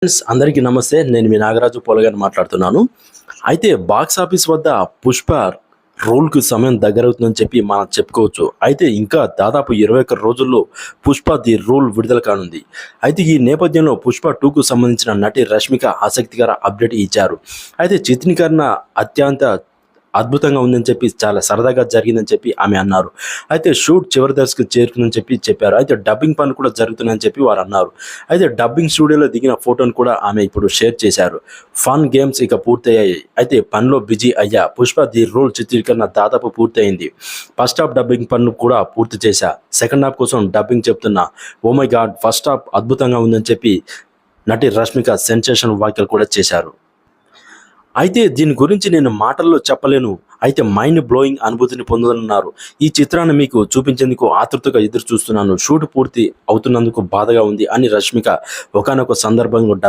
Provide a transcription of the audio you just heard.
Friends అందరికీ నమస్తే. నేను మీ నాగరాజు పోలగాని మాట్లాడుతున్నాను. అయితే బాక్స్ ఆఫీస్ వద్ద పుష్ప రోల్‌కి సమయం దగ్గరవుతుందని చెప్పి మనం చెప్పుకోవచ్చు. అయితే ఇంకా దాదాపు 21 రోజుల్లో పుష్ప ది రూల్ విడుదల కానుంది. అయితే ఈ నేపథ్యంలో పుష్ప 2కు సంబంధించిన నటి రష్మిక ఆసక్తికర అప్డేట్ ఇచ్చారు. అయితే చిత్రీకరణ అత్యంత అద్భుతంగా ఉందని చెప్పి చాలా సరదాగా జరిగిందని చెప్పి ఆమె అన్నారు. అయితే షూట్ చివరి దశకు చేరుకుందని చెప్పి చెప్పారు. అయితే డబ్బింగ్ పనులు కూడా జరుగుతున్నాయని చెప్పి వారు అన్నారు. అయితే డబ్బింగ్ స్టూడియోలో దిగిన ఫోటోను కూడా ఆమె ఇప్పుడు షేర్ చేశారు. ఫన్ గేమ్స్ ఇక పూర్తయ్యాయి. అయితే పనిలో బిజీ అయ్యా. పుష్ప ది రోల్ చిత్రీకరణ దాదాపు పూర్తయింది. ఫస్ట్ హాఫ్ డబ్బింగ్ పనులు కూడా పూర్తి చేశా. సెకండ్ హాఫ్ కోసం డబ్బింగ్ చెప్తున్నా. Oh my God, first half అద్భుతంగా ఉందని చెప్పి నటి రష్మిక సెన్సేషన్ వ్యాఖ్యలు కూడా చేశారు. అయితే దీని గురించి నేను మాటల్లో చెప్పలేను. అయితే మైండ్ బ్లోయింగ్ అనుభూతిని పొందనున్నారు. ఈ చిత్రాన్ని మీకు చూపించేందుకు ఆతృతగా ఎదురు చూస్తున్నాను. షూట్ పూర్తి అవుతున్నందుకు బాధగా ఉంది అని రష్మిక ఒకానొక సందర్భంలో